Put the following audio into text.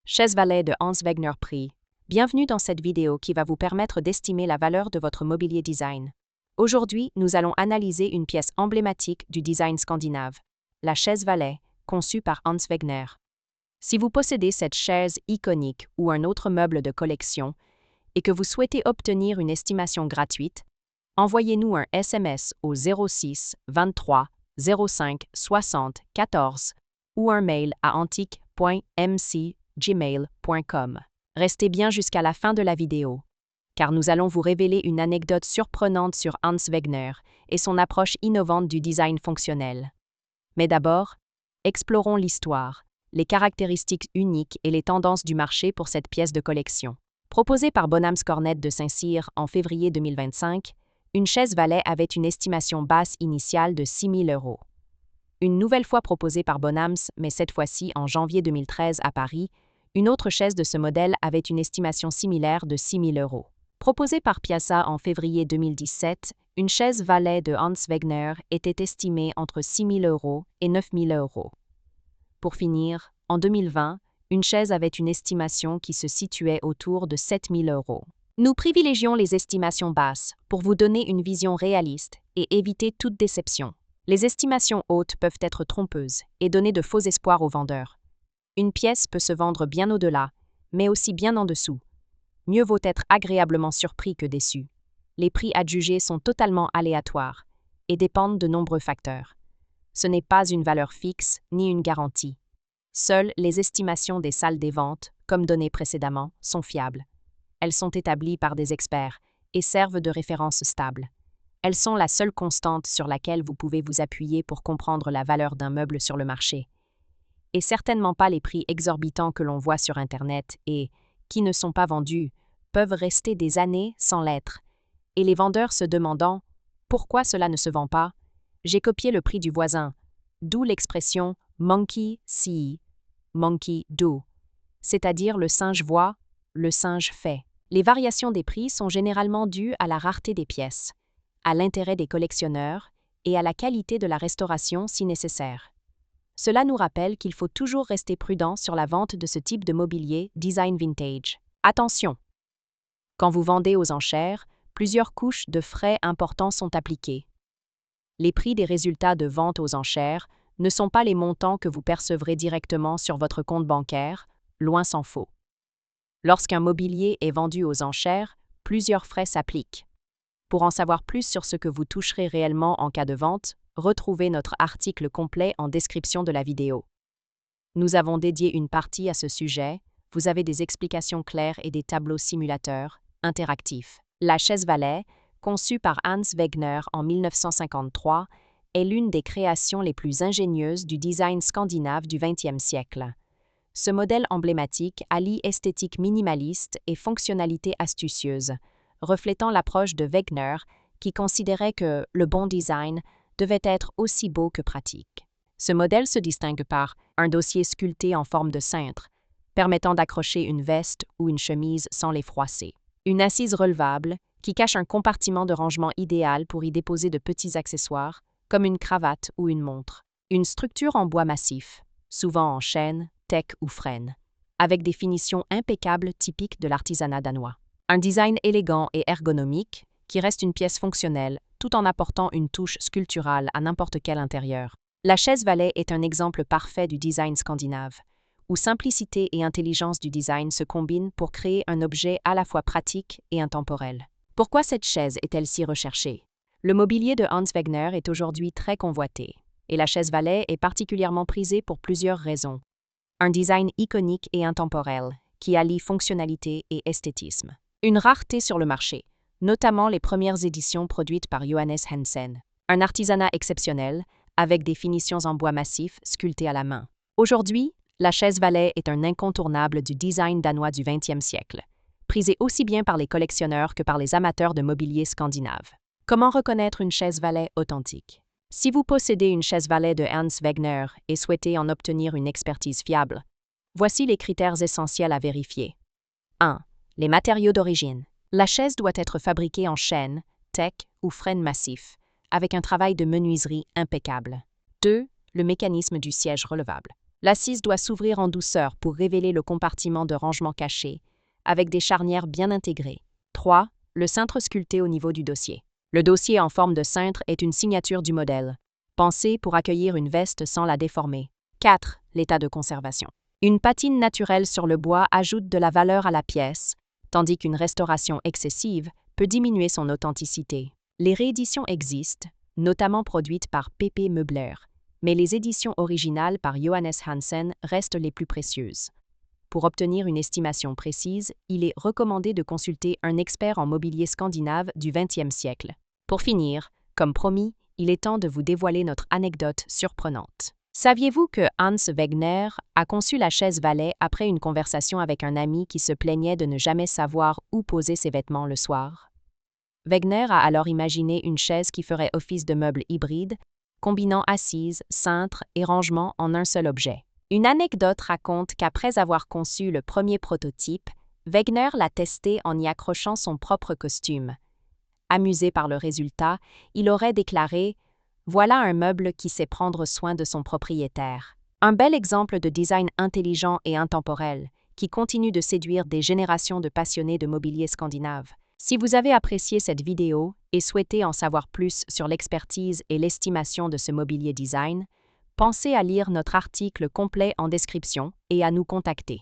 Chaise Valet de Hans Wegner Prix. Bienvenue dans cette vidéo qui va vous permettre d'estimer la valeur de votre mobilier design. Aujourd'hui, nous allons analyser une pièce emblématique du design scandinave, la chaise Valet, conçue par Hans Wegner. Si vous possédez cette chaise iconique ou un autre meuble de collection et que vous souhaitez obtenir une estimation gratuite, envoyez-nous un SMS au 06 23 05 60 14 ou un mail à antique.mc@gmail.com. Restez bien jusqu'à la fin de la vidéo, car nous allons vous révéler une anecdote surprenante sur Hans Wegner et son approche innovante du design fonctionnel. Mais d'abord, explorons l'histoire, les caractéristiques uniques et les tendances du marché pour cette pièce de collection. Proposée par Bonhams Cornet de Saint-Cyr en février 2025, une chaise Valet avait une estimation basse initiale de 6 000 €. Une nouvelle fois proposée par Bonhams, mais cette fois-ci en janvier 2013 à Paris, une autre chaise de ce modèle avait une estimation similaire de 6 000 €. Proposée par Piazza en février 2017, une chaise Valet de Hans Wegner était estimée entre 6 000 € et 9 000 €. Pour finir, en 2020, une chaise avait une estimation qui se situait autour de 7 000 €. Nous privilégions les estimations basses pour vous donner une vision réaliste et éviter toute déception. Les estimations hautes peuvent être trompeuses et donner de faux espoirs aux vendeurs. Une pièce peut se vendre bien au-delà, mais aussi bien en dessous. Mieux vaut être agréablement surpris que déçu. Les prix adjugés sont totalement aléatoires et dépendent de nombreux facteurs. Ce n'est pas une valeur fixe ni une garantie. Seules les estimations des salles des ventes, comme données précédemment, sont fiables. Elles sont établies par des experts et servent de référence stable. Elles sont la seule constante sur laquelle vous pouvez vous appuyer pour comprendre la valeur d'un meuble sur le marché. Et certainement pas les prix exorbitants que l'on voit sur Internet et, qui ne sont pas vendus, peuvent rester des années sans l'être. Et les vendeurs se demandant « Pourquoi cela ne se vend pas ?» J'ai copié le prix du voisin, d'où l'expression « monkey see, monkey do », c'est-à-dire le singe voit, le singe fait. Les variations des prix sont généralement dues à la rareté des pièces, à l'intérêt des collectionneurs et à la qualité de la restauration si nécessaire. Cela nous rappelle qu'il faut toujours rester prudent sur la vente de ce type de mobilier design vintage. Attention! Quand vous vendez aux enchères, plusieurs couches de frais importants sont appliquées. Les prix des résultats de vente aux enchères ne sont pas les montants que vous percevrez directement sur votre compte bancaire, loin s'en faut. Lorsqu'un mobilier est vendu aux enchères, plusieurs frais s'appliquent. Pour en savoir plus sur ce que vous toucherez réellement en cas de vente, retrouvez notre article complet en description de la vidéo. Nous avons dédié une partie à ce sujet, vous avez des explications claires et des tableaux simulateurs, interactifs. La chaise Valet, conçue par Hans Wegner en 1953, est l'une des créations les plus ingénieuses du design scandinave du XXe siècle. Ce modèle emblématique allie esthétique minimaliste et fonctionnalité astucieuse, reflétant l'approche de Wegner qui considérait que le bon design devait être aussi beau que pratique. Ce modèle se distingue par un dossier sculpté en forme de cintre, permettant d'accrocher une veste ou une chemise sans les froisser. Une assise relevable qui cache un compartiment de rangement idéal pour y déposer de petits accessoires, comme une cravate ou une montre. Une structure en bois massif, souvent en chêne, teck ou frêne, avec des finitions impeccables typiques de l'artisanat danois. Un design élégant et ergonomique qui reste une pièce fonctionnelle tout en apportant une touche sculpturale à n'importe quel intérieur. La chaise Valet est un exemple parfait du design scandinave, où simplicité et intelligence du design se combinent pour créer un objet à la fois pratique et intemporel. Pourquoi cette chaise est-elle si recherchée? Le mobilier de Hans Wegner est aujourd'hui très convoité, et la chaise Valet est particulièrement prisée pour plusieurs raisons. Un design iconique et intemporel, qui allie fonctionnalité et esthétisme. Une rareté sur le marché, notamment les premières éditions produites par Johannes Hansen. Un artisanat exceptionnel, avec des finitions en bois massif sculptées à la main. Aujourd'hui, la chaise Valet est un incontournable du design danois du XXe siècle, prisée aussi bien par les collectionneurs que par les amateurs de mobilier scandinave. Comment reconnaître une chaise Valet authentique? Si vous possédez une chaise Valet de Hans Wegner et souhaitez en obtenir une expertise fiable, voici les critères essentiels à vérifier. 1. Les matériaux d'origine. La chaise doit être fabriquée en chêne, teck ou frêne massif, avec un travail de menuiserie impeccable. 2. Le mécanisme du siège relevable. L'assise doit s'ouvrir en douceur pour révéler le compartiment de rangement caché, avec des charnières bien intégrées. 3. Le cintre sculpté au niveau du dossier. Le dossier en forme de cintre est une signature du modèle, pensé pour accueillir une veste sans la déformer. 4. L'état de conservation. Une patine naturelle sur le bois ajoute de la valeur à la pièce, tandis qu'une restauration excessive peut diminuer son authenticité. Les rééditions existent, notamment produites par PP Meubler, mais les éditions originales par Johannes Hansen restent les plus précieuses. Pour obtenir une estimation précise, il est recommandé de consulter un expert en mobilier scandinave du XXe siècle. Pour finir, comme promis, il est temps de vous dévoiler notre anecdote surprenante. Saviez-vous que Hans Wegner a conçu la chaise valet après une conversation avec un ami qui se plaignait de ne jamais savoir où poser ses vêtements le soir? Wegner a alors imaginé une chaise qui ferait office de meuble hybride, combinant assise, cintre et rangement en un seul objet. Une anecdote raconte qu'après avoir conçu le premier prototype, Wegner l'a testé en y accrochant son propre costume. Amusé par le résultat, il aurait déclaré « Voilà un meuble qui sait prendre soin de son propriétaire ». Un bel exemple de design intelligent et intemporel, qui continue de séduire des générations de passionnés de mobilier scandinave. Si vous avez apprécié cette vidéo et souhaitez en savoir plus sur l'expertise et l'estimation de ce mobilier design, pensez à lire notre article complet en description et à nous contacter.